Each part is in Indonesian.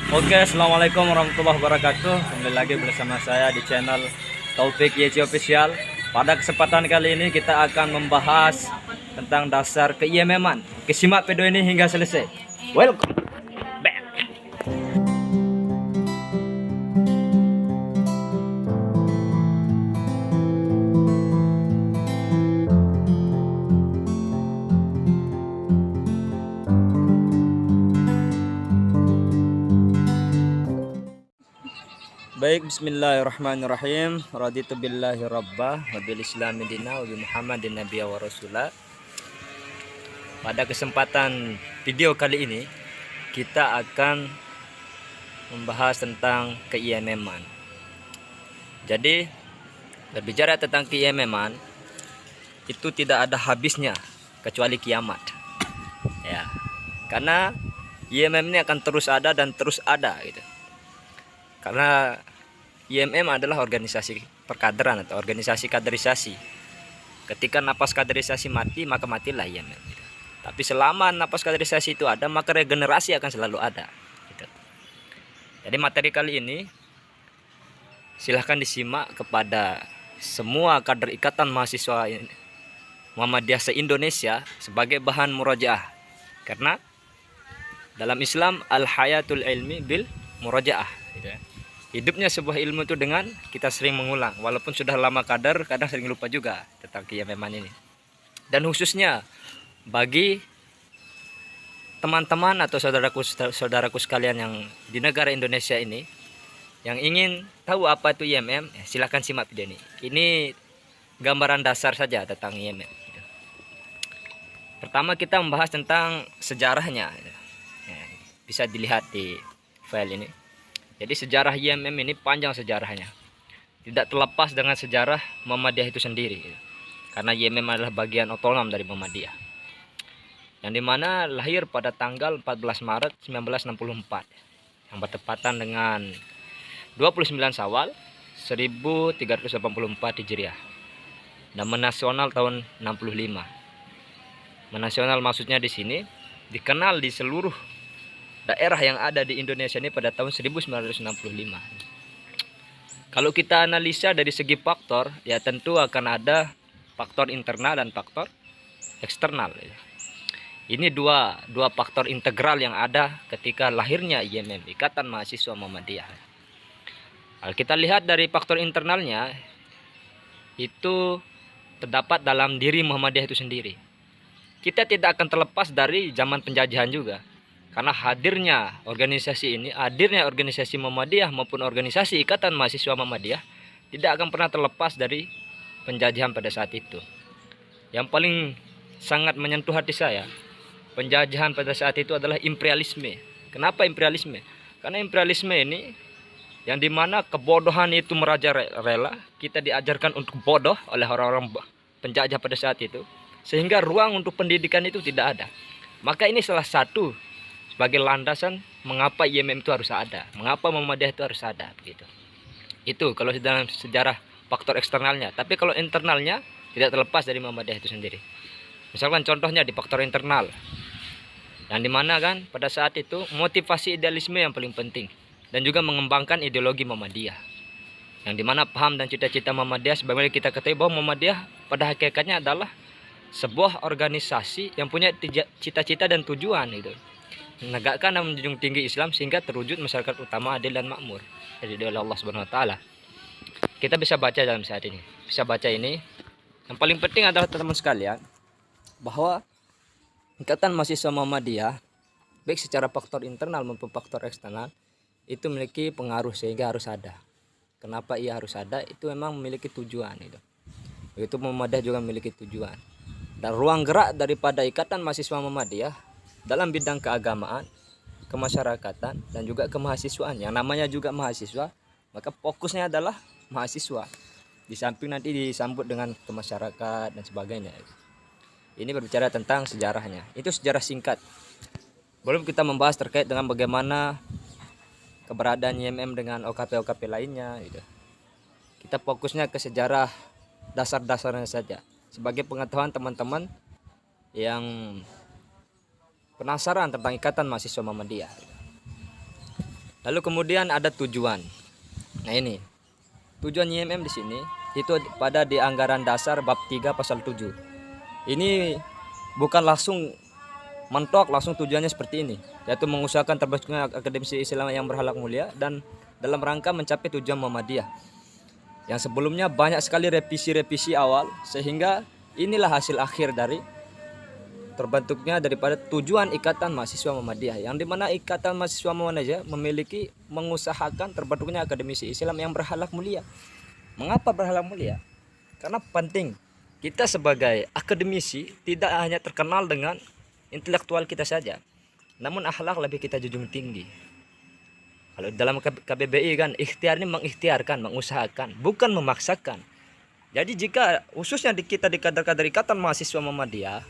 Oke, assalamualaikum warahmatullahi wabarakatuh. Kembali lagi bersama saya di channel Taufik YC Official. Pada kesempatan kali ini kita akan membahas tentang dasar ke-IMM-an. Simak video ini hingga selesai. Welcome back. Baik, bismillahirrahmanirrahim. Raditu billahi rabbah wa bil islami dina wa bi Muhammadin nabiyya wa rasula. Pada kesempatan video kali ini kita akan membahas tentang ke-IMM-an. Jadi berbicara tentang ke-IMM-an itu tidak ada habisnya kecuali kiamat. Ya. Karena IMM ini akan terus ada dan terus ada gitu. Karena IMM adalah organisasi perkaderan atau organisasi kaderisasi. Ketika napas kaderisasi mati, maka matilah IMM. Gitu. Tapi selama napas kaderisasi itu ada, maka regenerasi akan selalu ada. Gitu. Jadi materi kali ini silahkan disimak kepada semua kader Ikatan Mahasiswa Muhammadiyah se-Indonesia sebagai bahan murojaah. Karena dalam Islam al-hayatul ilmi bil murojaah. Gitu. Hidupnya sebuah ilmu itu dengan kita sering mengulang. Walaupun sudah lama kader, kadang sering lupa juga tentang IMM ini. Dan khususnya bagi teman-teman atau saudaraku sekalian yang di negara Indonesia ini yang ingin tahu apa itu IMM, silahkan simak video ini. Ini gambaran dasar saja tentang IMM. Pertama kita membahas tentang sejarahnya. Bisa dilihat di file ini. Jadi sejarah IMM ini panjang sejarahnya. Tidak terlepas dengan sejarah Muhammadiyah itu sendiri. Karena IMM adalah bagian otonom dari Muhammadiyah. Yang dimana lahir pada tanggal 14 Maret 1964. Yang bertepatan dengan 29 Syawal 1384 Hijriah. Dan menasional tahun 65. Menasional maksudnya di sini dikenal di seluruh daerah yang ada di Indonesia ini pada tahun 1965. Kalau kita analisa dari segi faktor, ya tentu akan ada faktor internal dan faktor eksternal. Ini dua faktor integral yang ada ketika lahirnya IMM, Ikatan Mahasiswa Muhammadiyah. Kalau kita lihat dari faktor internalnya, itu terdapat dalam diri Muhammadiyah itu sendiri. Kita tidak akan terlepas dari zaman penjajahan juga. Karena hadirnya organisasi Muhammadiyah maupun organisasi Ikatan Mahasiswa Muhammadiyah tidak akan pernah terlepas dari penjajahan pada saat itu. Yang paling sangat menyentuh hati saya, penjajahan pada saat itu adalah imperialisme. Kenapa imperialisme? Karena imperialisme ini yang dimana kebodohan itu merajalela, kita diajarkan untuk bodoh oleh orang-orang penjajah pada saat itu, sehingga ruang untuk pendidikan itu tidak ada. Maka ini salah satu sebagai landasan mengapa IMM itu harus ada, mengapa Muhammadiyah itu harus ada, begitu. Itu kalau dalam sejarah faktor eksternalnya. Tapi kalau internalnya tidak terlepas dari Muhammadiyah itu sendiri. Misalkan contohnya di faktor internal, yang dimana kan pada saat itu motivasi idealisme yang paling penting dan juga mengembangkan ideologi Muhammadiyah. Yang dimana paham dan cita-cita Muhammadiyah sebagaimana kita ketahui bahwa Muhammadiyah pada hakikatnya adalah sebuah organisasi yang punya cita-cita dan tujuan itu. Menegakkan dan menjunjung tinggi Islam sehingga terwujud masyarakat utama adil dan makmur dari Allah Subhanahu wa taala. Kita bisa baca dalam saat ini. Bisa baca ini. Yang paling penting adalah teman-teman sekalian bahwa Ikatan Mahasiswa Muhammadiyah baik secara faktor internal maupun faktor eksternal itu memiliki pengaruh sehingga harus ada. Kenapa ia harus ada? Itu memang memiliki tujuan itu. Begitu Muhammadiyah juga memiliki tujuan. Dan ruang gerak daripada Ikatan Mahasiswa Muhammadiyah dalam bidang keagamaan, kemasyarakatan, dan juga kemahasiswaan. Yang namanya juga mahasiswa, maka fokusnya adalah mahasiswa. Di samping nanti disambut dengan kemasyarakat dan sebagainya. Ini berbicara tentang sejarahnya. Itu sejarah singkat. Belum kita membahas terkait dengan bagaimana keberadaan IMM dengan OKP-OKP lainnya. Gitu. Kita fokusnya ke sejarah dasar-dasarnya saja. Sebagai pengetahuan teman-teman yang penasaran tentang Ikatan Mahasiswa Muhammadiyah. Lalu kemudian ada tujuan. Nah ini tujuan IMM di sini itu pada di anggaran dasar bab 3 pasal 7. Ini bukan langsung mentok langsung tujuannya seperti ini, yaitu mengusahakan terbentuknya akademisi Islam yang berhalak mulia dan dalam rangka mencapai tujuan Muhammadiyah. Yang sebelumnya banyak sekali revisi-revisi awal, sehingga inilah hasil akhir dari terbentuknya daripada tujuan Ikatan Mahasiswa Muhammadiyah, yang dimana Ikatan Mahasiswa Muhammadiyah memiliki mengusahakan terbentuknya akademisi Islam yang berhalak mulia. Mengapa berhalak mulia? Karena penting kita sebagai akademisi tidak hanya terkenal dengan intelektual kita saja, namun akhlak lebih kita junjung tinggi. Kalau dalam KBBI kan ikhtiar ini mengikhtiarkan, mengusahakan, bukan memaksakan. Jadi jika khususnya kita di kader-kader Ikatan Mahasiswa Muhammadiyah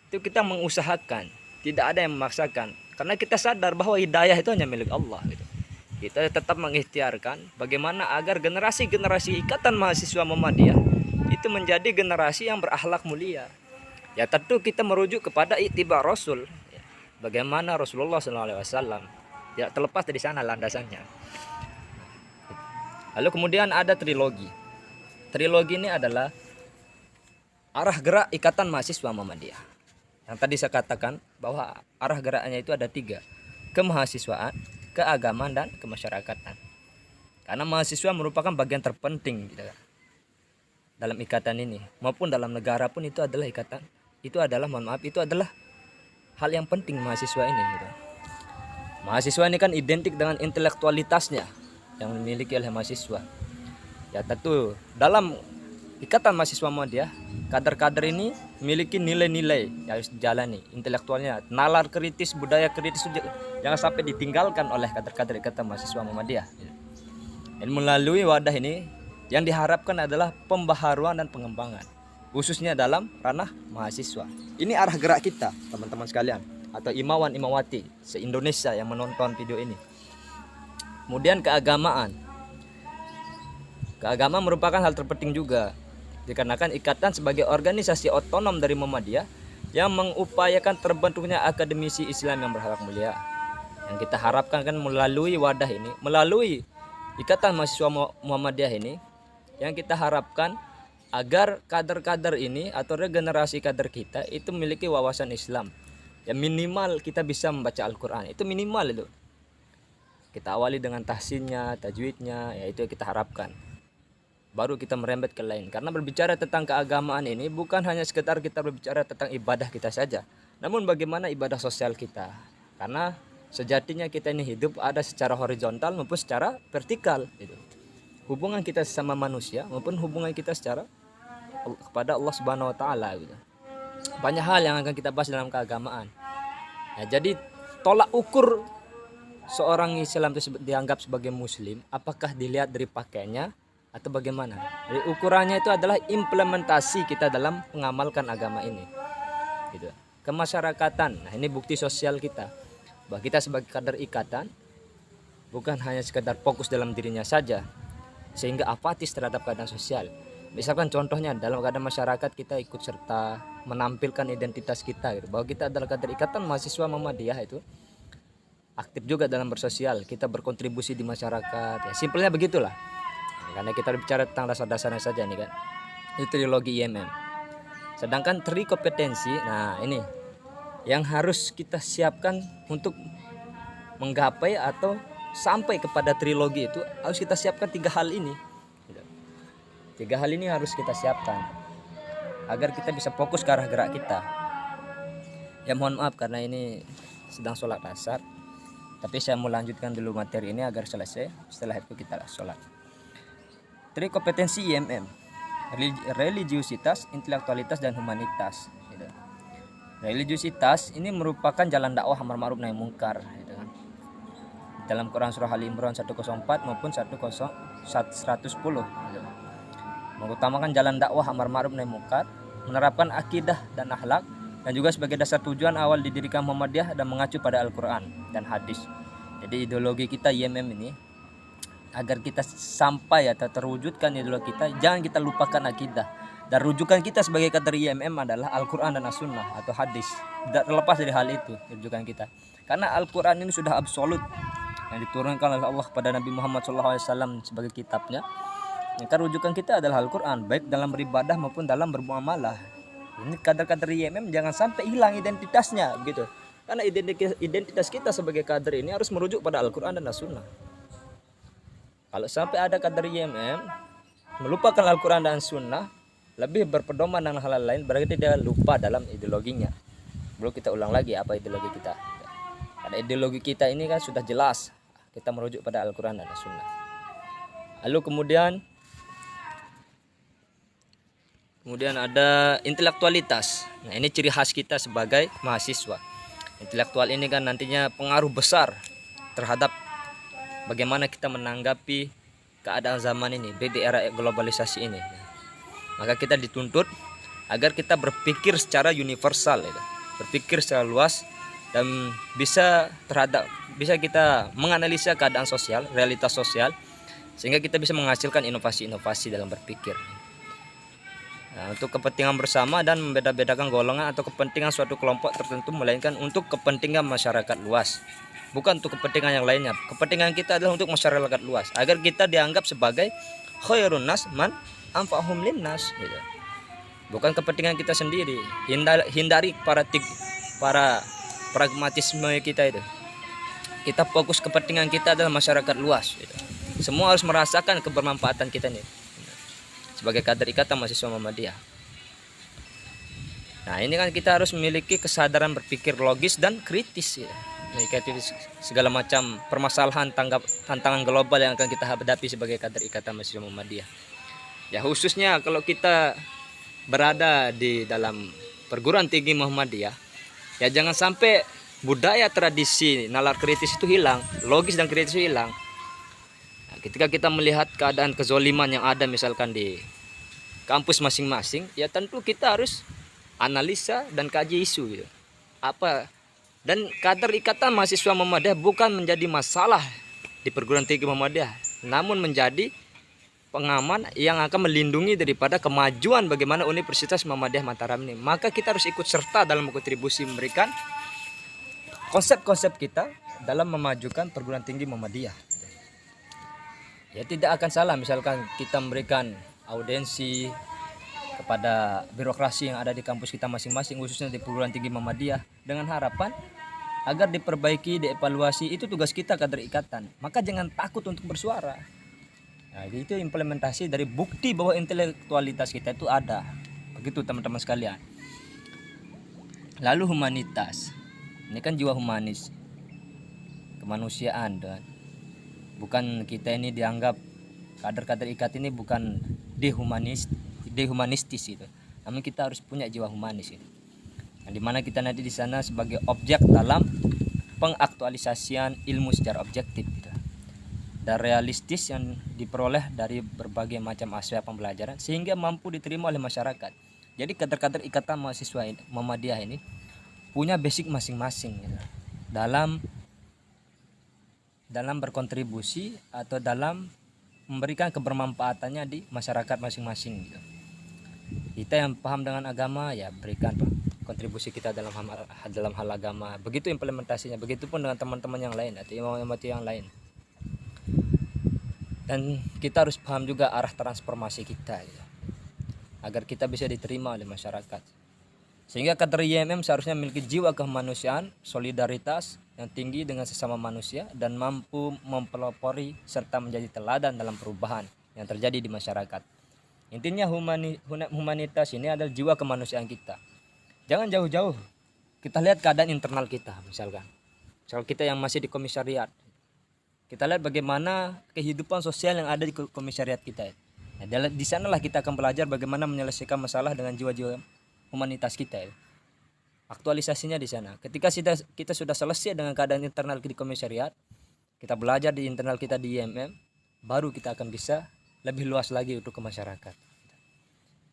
itu kita mengusahakan, tidak ada yang memaksakan, karena kita sadar bahwa hidayah itu hanya milik Allah gitu. Kita tetap mengikhtiarkan bagaimana agar generasi-generasi Ikatan Mahasiswa Muhammadiyah itu menjadi generasi yang berakhlak mulia. Ya tentu kita merujuk kepada ittiba Rasul. Bagaimana Rasulullah SAW. Ya terlepas dari sana landasannya. Lalu kemudian ada trilogi. Trilogi ini adalah arah gerak Ikatan Mahasiswa Muhammadiyah. Yang tadi saya katakan bahwa arah geraknya itu ada 3. Kemahasiswaan, keagamaan, dan kemasyarakatan. Karena mahasiswa merupakan bagian terpenting gitu, dalam ikatan ini. Maupun dalam negara pun itu adalah ikatan. Itu adalah itu adalah hal yang penting mahasiswa ini gitu. Mahasiswa ini kan identik dengan intelektualitasnya yang dimiliki oleh mahasiswa. Ya tentu dalam Ikatan Mahasiswa Muhammadiyah kader-kader ini memiliki nilai-nilai yang harus dijalani, intelektualnya, nalar kritis, budaya kritis jangan sampai ditinggalkan oleh kader-kader Ikatan Mahasiswa Muhammadiyah. Dan melalui wadah ini yang diharapkan adalah pembaharuan dan pengembangan, khususnya dalam ranah mahasiswa. Ini arah gerak kita, teman-teman sekalian, atau imawan imawati se-Indonesia yang menonton video ini. Kemudian keagamaan. Keagamaan merupakan hal terpenting juga, dikarenakan ikatan sebagai organisasi otonom dari Muhammadiyah yang mengupayakan terbentuknya akademisi Islam yang berhalak mulia. Yang kita harapkan kan melalui wadah ini, melalui Ikatan Mahasiswa Muhammadiyah ini, yang kita harapkan agar kader-kader ini atau regenerasi kader kita itu memiliki wawasan Islam. Ya minimal kita bisa membaca Al-Quran, itu minimal itu. Kita awali dengan tahsinnya, tajwidnya, ya itu yang kita harapkan. Baru kita merembet ke lain. Karena berbicara tentang keagamaan ini bukan hanya sekedar kita berbicara tentang ibadah kita saja, namun bagaimana ibadah sosial kita. Karena sejatinya kita ini hidup ada secara horizontal maupun secara vertikal gitu. Hubungan kita sama manusia maupun hubungan kita secara kepada Allah Subhanahu wa taala gitu. Banyak hal yang akan kita bahas dalam keagamaan. Ya, jadi tolak ukur seorang Islam itu dianggap sebagai muslim apakah dilihat dari pakaiannya atau bagaimana. Jadi ukurannya itu adalah implementasi kita dalam mengamalkan agama ini. Gitu. Kemasyarakatan. Nah, ini bukti sosial kita. Bahwa kita sebagai kader ikatan bukan hanya sekedar fokus dalam dirinya saja sehingga apatis terhadap keadaan sosial. Misalkan contohnya dalam keadaan masyarakat kita ikut serta menampilkan identitas kita gitu. Bahwa kita adalah kader Ikatan Mahasiswa Muhammadiyah itu aktif juga dalam bersosial, kita berkontribusi di masyarakat. Ya simpelnya begitulah. Karena kita bicara tentang dasar-dasarnya saja nih kan. Itu trilogi IMM. Sedangkan tri kompetensi, nah ini yang harus kita siapkan untuk menggapai atau sampai kepada trilogi itu harus kita siapkan 3 hal ini. 3 hal ini harus kita siapkan agar kita bisa fokus ke arah gerak kita. Ya mohon maaf karena ini sedang sholat asar, tapi saya mau lanjutkan dulu materi ini agar selesai. Setelah itu kita sholat. Tri kompetensi IMM, religiusitas, intelektualitas, dan humanitas. Religiusitas ini merupakan jalan dakwah amar ma'ruf nahi munkar. Dalam Quran surah Al Imran 104 maupun 110. Mengutamakan jalan dakwah amar ma'ruf nahi munkar, menerapkan akidah dan akhlak, dan juga sebagai dasar tujuan awal didirikan Muhammadiyah dan mengacu pada Al-Quran dan hadis. Jadi ideologi kita IMM ini agar kita sampai atau terwujudkan ideologi kita, jangan kita lupakan akidah. Dan rujukan kita sebagai kader IMM adalah Al-Quran dan As-Sunnah atau hadis. Tidak terlepas dari hal itu rujukan kita. Karena Al-Quran ini sudah absolut, yang diturunkan oleh Allah kepada Nabi Muhammad SAW sebagai kitabnya. Maka rujukan kita adalah Al-Quran, baik dalam beribadah maupun dalam bermuamalah. Ini kader-kader IMM jangan sampai hilang identitasnya begitu. Karena identitas kita sebagai kader ini harus merujuk pada Al-Quran dan As-Sunnah. Kalau sampai ada kader IMM melupakan Al-Quran dan Sunnah, lebih berpedoman dengan hal lain, berarti dia lupa dalam ideologinya. Belum kita ulang lagi apa ideologi kita. Karena ideologi kita ini kan sudah jelas, kita merujuk pada Al-Quran dan As-Sunnah. Lalu kemudian ada intelektualitas. Nah, ini ciri khas kita sebagai mahasiswa. Intelektual ini kan nantinya pengaruh besar terhadap bagaimana kita menanggapi keadaan zaman ini di era globalisasi ini. Maka kita dituntut agar kita berpikir secara universal, berpikir secara luas dan bisa kita menganalisa keadaan sosial, realitas sosial, sehingga kita bisa menghasilkan inovasi-inovasi dalam berpikir. Nah, untuk kepentingan bersama dan membeda-bedakan golongan atau kepentingan suatu kelompok tertentu, melainkan untuk kepentingan masyarakat luas, bukan untuk kepentingan yang lainnya. Kepentingan kita adalah untuk masyarakat luas, agar kita dianggap sebagai khairun nas man anfa'uhum linnas, gitu. Bukan kepentingan kita sendiri. Hindari para pragmatisme kita itu. Kita fokus kepentingan kita adalah masyarakat luas, gitu. Semua harus merasakan kebermanfaatan kita nih sebagai kader Ikatan Mahasiswa Muhammadiyah. Nah, ini kan kita harus memiliki kesadaran berpikir logis dan kritis, ya. Menyikapi segala macam permasalahan tantangan global yang akan kita hadapi sebagai kader Ikatan Mahasiswa Muhammadiyah. Ya, khususnya kalau kita berada di dalam perguruan tinggi Muhammadiyah, ya jangan sampai budaya tradisi nalar kritis itu hilang, logis dan kritis itu hilang. Ketika kita melihat keadaan kezoliman yang ada misalkan di kampus masing-masing, ya tentu kita harus analisa dan kaji isu, gitu. Dan kader Ikatan Mahasiswa Muhammadiyah bukan menjadi masalah di perguruan tinggi Muhammadiyah, namun menjadi pengaman yang akan melindungi daripada kemajuan bagaimana Universitas Muhammadiyah Mataram ini. Maka kita harus ikut serta dalam kontribusi memberikan konsep-konsep kita dalam memajukan perguruan tinggi Muhammadiyah. Ya tidak akan salah misalkan kita memberikan audiensi kepada birokrasi yang ada di kampus kita masing-masing, khususnya di perguruan tinggi Muhammadiyah, dengan harapan agar diperbaiki, dievaluasi. Itu tugas kita kader ikatan. Maka jangan takut untuk bersuara. Nah, itu implementasi dari bukti bahwa intelektualitas kita itu ada. Begitu teman-teman sekalian. Lalu humanitas. Ini kan jiwa humanis, kemanusiaan, dan bukan kita ini dianggap kader-kader ikat ini bukan dehumanistis itu. Namun kita harus punya jiwa humanis itu. Yang dimana kita nanti di sana sebagai objek dalam pengaktualisasian ilmu secara objektif gitu. Dan realistis yang diperoleh dari berbagai macam aspek pembelajaran sehingga mampu diterima oleh masyarakat. Jadi kader-kader Ikatan Mahasiswa Muhammadiyah ini punya basic masing-masing gitu. Dalam berkontribusi atau dalam memberikan kebermanfaatannya di masyarakat masing-masing gitu. Kita yang paham dengan agama ya berikan kontribusi kita dalam hal agama. Begitu implementasinya, begitupun dengan teman-teman yang lain atau imam-imam yang lain. Dan kita harus paham juga arah transformasi kita gitu, agar kita bisa diterima oleh masyarakat. Sehingga kader IMM seharusnya memiliki jiwa kemanusiaan, solidaritas yang tinggi dengan sesama manusia, dan mampu mempelopori serta menjadi teladan dalam perubahan yang terjadi di masyarakat. Intinya humanitas ini adalah jiwa kemanusiaan kita. Jangan jauh-jauh, kita lihat keadaan internal kita misalkan. Misal kita yang masih di komisariat, kita lihat bagaimana kehidupan sosial yang ada di komisariat kita. Nah, di sanalah kita akan belajar bagaimana menyelesaikan masalah dengan jiwa-jiwa humanitas kita. Aktualisasinya di sana. Ketika kita sudah selesai dengan keadaan internal di komisariat, kita belajar di internal kita di IMM, baru kita akan bisa lebih luas lagi untuk ke masyarakat.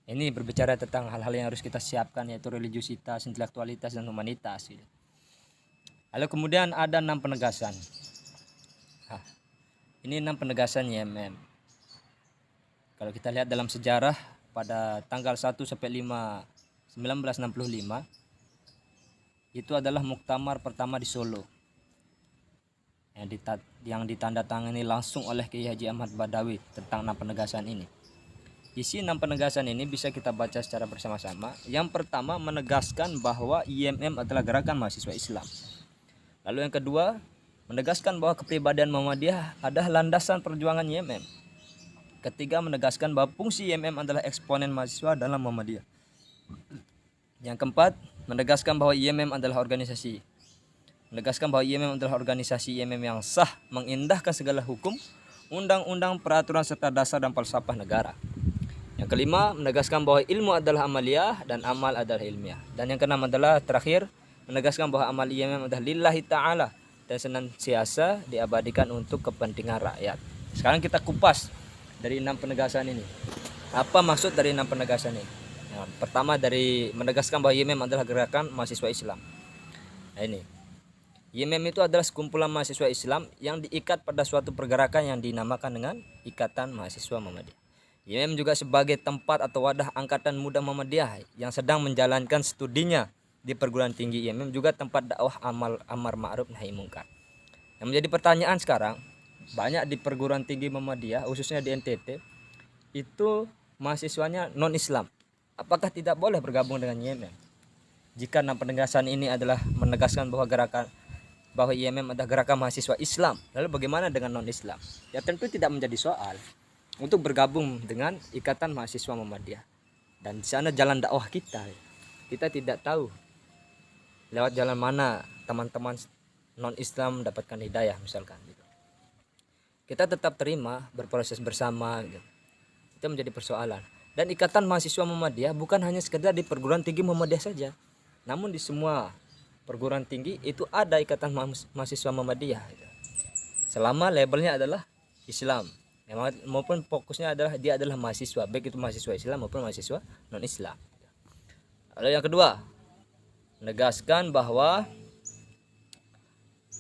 Ini berbicara tentang hal-hal yang harus kita siapkan, yaitu religiusitas, intelektualitas, dan humanitas. Lalu kemudian ada 6 penegasan. Ini 6 penegasan IMM. Kalau kita lihat dalam sejarah, pada tanggal 1 sampai 5 1965 itu adalah muktamar pertama di Solo. yang ditandatangani langsung oleh Kiai Haji Ahmad Badawi tentang 6 penegasan ini. Isi 6 penegasan ini bisa kita baca secara bersama-sama. Yang pertama, menegaskan bahwa IMM adalah gerakan mahasiswa Islam. Lalu yang kedua, menegaskan bahwa kepribadian Muhammadiyah adalah landasan perjuangan IMM. Ketiga, menegaskan bahwa fungsi IMM adalah eksponen mahasiswa dalam Muhammadiyah. Yang keempat, menegaskan bahwa IMM adalah organisasi. Menegaskan bahwa IMM adalah organisasi IMM yang sah, mengindahkan segala hukum, undang-undang, peraturan serta dasar dan falsafah negara. Yang kelima, menegaskan bahwa ilmu adalah amaliyah dan amal adalah ilmiah. Dan yang keenam adalah terakhir, menegaskan bahwa amal IMM adalah lillahi ta'ala dan senantiasa diabadikan untuk kepentingan rakyat. Sekarang kita kupas dari 6 penegasan ini. Apa maksud dari 6 penegasan ini? Yang pertama, dari menegaskan bahwa IMM adalah gerakan mahasiswa Islam. Nah, ini IMM itu adalah sekumpulan mahasiswa Islam yang diikat pada suatu pergerakan yang dinamakan dengan Ikatan Mahasiswa Muhammadiyah. IMM juga sebagai tempat atau wadah angkatan muda Muhammadiyah yang sedang menjalankan studinya di perguruan tinggi. IMM juga tempat dakwah amar ma'ruf nahi mungkar. Yang menjadi pertanyaan sekarang, banyak di perguruan tinggi Muhammadiyah khususnya di NTT itu mahasiswanya non Islam. Apakah tidak boleh bergabung dengan IMM? Jika 6 penegasan ini adalah menegaskan bahwa IMM adalah gerakan mahasiswa Islam, lalu bagaimana dengan non Islam? Ya tentu tidak menjadi soal untuk bergabung dengan Ikatan Mahasiswa Muhammadiyah. Dan di sana jalan dakwah kita tidak tahu lewat jalan mana teman-teman non Islam mendapatkan hidayah misalkan gitu. Kita tetap terima berproses bersama gitu. Itu menjadi persoalan. Dan Ikatan Mahasiswa Muhammadiyah bukan hanya sekedar di perguruan tinggi Muhammadiyah saja, namun di semua perguruan tinggi itu ada Ikatan Mahasiswa Muhammadiyah gitu. Selama labelnya adalah Islam, maupun fokusnya adalah dia adalah mahasiswa, baik itu mahasiswa Islam maupun mahasiswa non Islam. Lalu yang kedua, menegaskan bahwa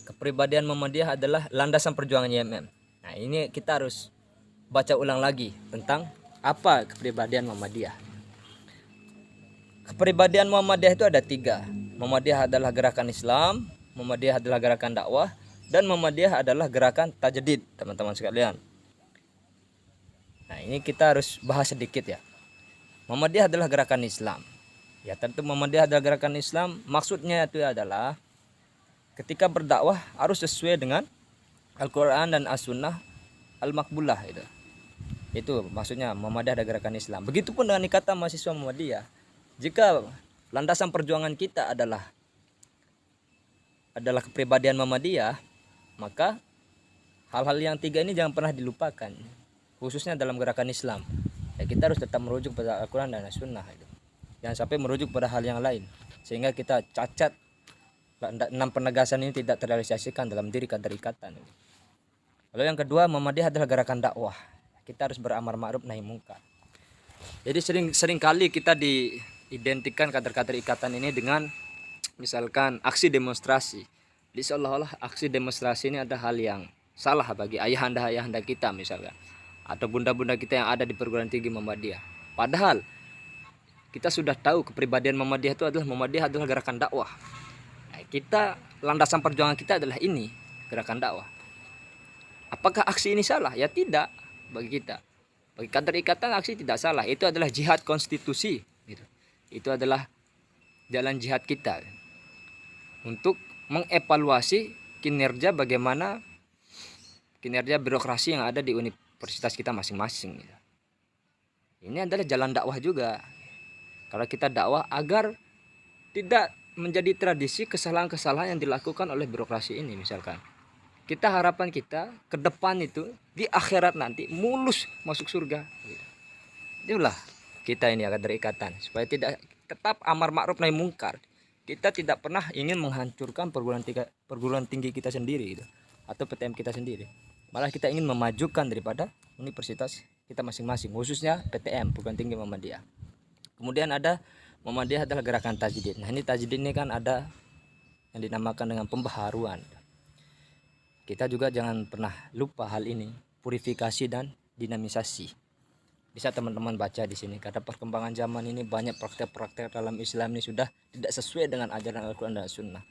kepribadian Muhammadiyah adalah landasan perjuangan IMM. Nah, ini kita harus baca ulang lagi tentang apa kepribadian Muhammadiyah. Kepribadian Muhammadiyah itu ada 3. Muhammadiyah adalah gerakan Islam, Muhammadiyah adalah gerakan dakwah, dan Muhammadiyah adalah gerakan tajdid, teman-teman sekalian. Nah, ini kita harus bahas sedikit ya. Muhammadiyah adalah gerakan Islam. Ya tentu Muhammadiyah adalah gerakan Islam, maksudnya itu adalah ketika berdakwah harus sesuai dengan Al-Quran dan As-Sunnah Al-Makbulah itu. Itu maksudnya Muhammadiyah adalah gerakan Islam. Begitupun dengan Ikatan Mahasiswa Muhammadiyah. Jika landasan perjuangan kita adalah kepribadian Muhammadiyah, maka hal-hal yang 3 ini jangan pernah dilupakan, khususnya dalam gerakan Islam. Ya, kita harus tetap merujuk pada Al-Quran dan As-Sunnah itu. Jangan sampai merujuk pada hal yang lain, sehingga kita cacat 6 penegasan ini tidak terrealisasikan dalam diri kader ikatan. Lalu yang kedua, Muhammadiyah adalah gerakan dakwah. Kita harus beramar ma'ruf nahi mungkar. Jadi sering kali kita diidentikan kader-kader ikatan ini dengan misalkan aksi demonstrasi. Jadi seolah-olah aksi demonstrasi ini ada hal yang salah bagi ayahanda kita misalkan, atau bunda-bunda kita yang ada di perguruan tinggi Muhammadiyah. Padahal kita sudah tahu kepribadian Muhammadiyah itu Muhammadiyah adalah gerakan dakwah. Nah, kita landasan perjuangan kita adalah ini, gerakan dakwah. Apakah aksi ini salah? Ya tidak. Bagi kita, bagi kader ikatan, aksi tidak salah. Itu adalah jihad konstitusi gitu. Itu adalah jalan jihad kita untuk mengevaluasi bagaimana kinerja birokrasi yang ada di universitas kita masing-masing gitu. Ini adalah jalan dakwah juga. Kalau kita dakwah agar tidak menjadi tradisi kesalahan-kesalahan yang dilakukan oleh birokrasi ini misalkan. Kita harapan kita ke depan itu di akhirat nanti mulus masuk surga. Itulah kita ini akan ikatan supaya tidak tetap amar ma'ruf nahi mungkar. Kita tidak pernah ingin menghancurkan perguruan tinggi kita sendiri gitu, atau PTM kita sendiri. Malah kita ingin memajukan daripada universitas kita masing-masing, khususnya PTM, perguruan tinggi Muhammadiyah. Kemudian ada Muhammadiyah adalah gerakan tajdid. Nah, ini tajdid ini kan ada yang dinamakan dengan pembaharuan. Kita juga jangan pernah lupa hal ini, purifikasi dan dinamisasi. Bisa teman-teman baca di sini, karena perkembangan zaman ini banyak praktek-praktek dalam Islam ini sudah tidak sesuai dengan ajaran Al-Quran dan Sunnah.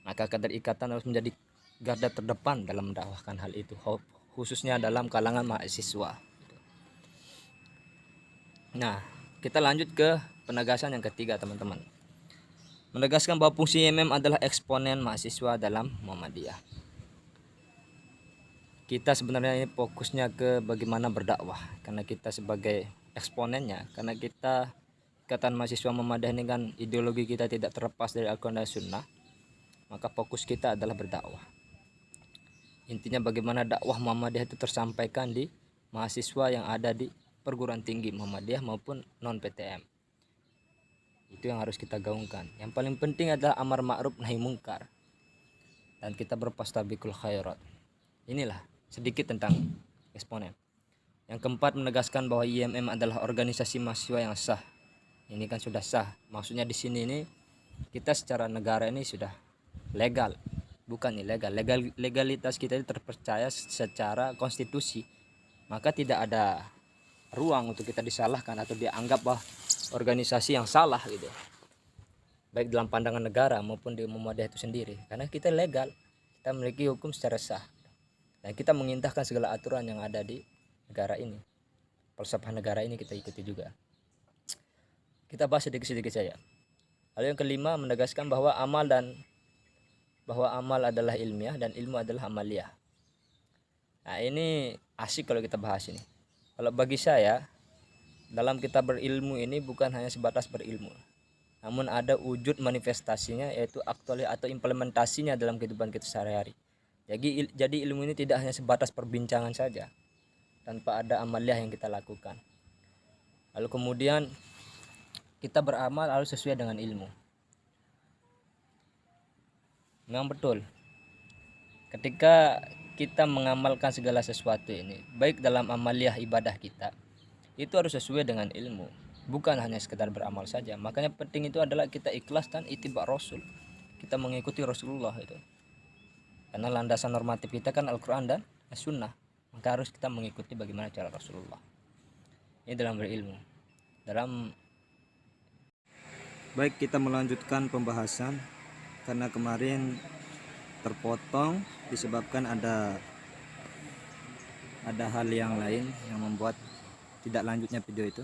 Maka kader ikatan harus menjadi garda terdepan dalam mendakwahkan hal itu, khususnya dalam kalangan mahasiswa. Nah, kita lanjut ke penegasan yang ketiga, teman-teman. Menegaskan bahwa fungsi IMM adalah eksponen mahasiswa dalam Muhammadiyah. Kita sebenarnya ini fokusnya ke bagaimana berdakwah, karena kita sebagai eksponennya, karena kita Ikatan Mahasiswa Muhammadiyah ini kan ideologi kita tidak terlepas dari Al-Quran dan Sunnah, maka fokus kita adalah berdakwah. Intinya bagaimana dakwah Muhammadiyah itu tersampaikan di mahasiswa yang ada di perguruan tinggi Muhammadiyah maupun non-PTM. Itu yang harus kita gaungkan. Yang paling penting adalah amar ma'ruf nahi mungkar, dan kita berfastabiqul khairat. Inilah sedikit tentang eksponen. Yang keempat, menegaskan bahwa IMM adalah organisasi mahasiswa yang sah. Ini kan sudah sah. Maksudnya di sini ini kita secara negara ini sudah legal, bukan ilegal. Legalitas kita itu terpercaya secara konstitusi. Maka tidak ada ruang untuk kita disalahkan atau dianggap bahwa organisasi yang salah gitu. Baik dalam pandangan negara maupun di Muhammadiyah itu sendiri. Karena kita legal, kita memiliki hukum secara sah. Dan kita mengindahkan segala aturan yang ada di negara ini. Falsafah negara ini kita ikuti juga. Kita bahas sedikit-sedikit saja. Lalu yang kelima, menegaskan bahwa amal adalah ilmiah dan ilmu adalah amaliyah. Nah, ini asik kalau kita bahas ini. Kalau bagi saya, dalam kita berilmu ini bukan hanya sebatas berilmu, namun ada wujud manifestasinya, yaitu aktuali atau implementasinya dalam kehidupan kita sehari-hari. Jadi ilmu ini tidak hanya sebatas perbincangan saja, tanpa ada amaliyah yang kita lakukan. Lalu kemudian kita beramal harus sesuai dengan ilmu. Memang betul, ketika kita mengamalkan segala sesuatu ini, baik dalam amaliyah ibadah kita, itu harus sesuai dengan ilmu, bukan hanya sekedar beramal saja. Makanya penting itu adalah kita ikhlas dan ittiba Rasul. Kita mengikuti Rasulullah itu. Karena landasan normatif kita kan Al-Quran dan As-Sunnah. Maka harus kita mengikuti bagaimana cara Rasulullah. Ini dalam berilmu. Baik, kita melanjutkan pembahasan. Karena kemarin terpotong disebabkan ada hal yang lain yang membuat tidak lanjutnya video itu.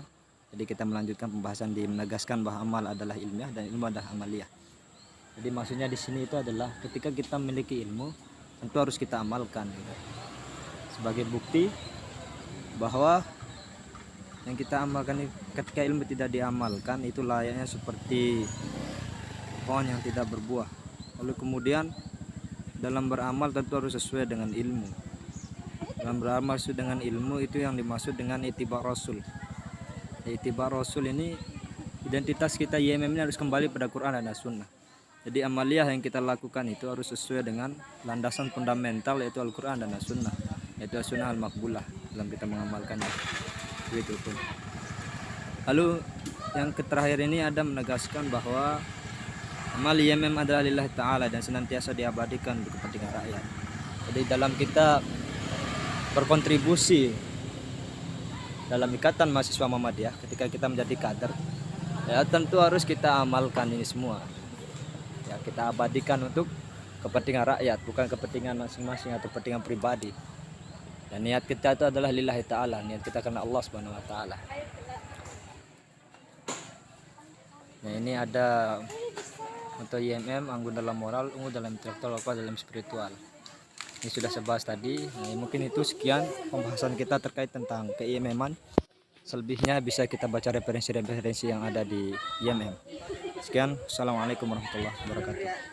Jadi kita melanjutkan pembahasan di menegaskan bahwa amal adalah ilmiah dan ilmu adalah amaliyah. Jadi maksudnya di sini itu adalah ketika kita memiliki ilmu, tentu harus kita amalkan gitu. Sebagai bukti bahwa yang kita amalkan ketika ilmu tidak diamalkan itu layaknya seperti pohon yang tidak berbuah. Lalu kemudian dalam beramal tentu harus sesuai dengan ilmu. Dalam beramal sesuai dengan ilmu itu yang dimaksud dengan ittiba Rasul. Ittiba Rasul ini identitas kita IMM ini harus kembali pada Quran dan Sunnah. Jadi amaliyah yang kita lakukan itu harus sesuai dengan landasan fundamental, yaitu Al-Quran dan As-Sunnah, yaitu As-Sunnah Al-Maqbulah dalam kita mengamalkannya. Begitu pun. Lalu yang terakhir ini ada menegaskan bahwa amal IMM adalah lillahi ta'ala dan senantiasa diabadikan untuk kepentingan rakyat. Jadi dalam kita berkontribusi dalam Ikatan Mahasiswa Muhammadiyah, ketika kita menjadi kader, ya tentu harus kita amalkan ini semua. Ya, kita abadikan untuk kepentingan rakyat, bukan kepentingan masing-masing atau kepentingan pribadi. Dan niat kita itu adalah lillahi ta'ala, niat kita karena Allah Subhanahu wa taala. Nah, ini ada untuk IMM, anggun dalam moral, ungu dalam intelektual, apa dalam spiritual. Ini sudah saya bahas tadi. Nah, mungkin itu sekian pembahasan kita terkait tentang ke-IMM-an. Selebihnya bisa kita baca referensi-referensi yang ada di IMM. Sekian, assalamualaikum warahmatullahi wabarakatuh.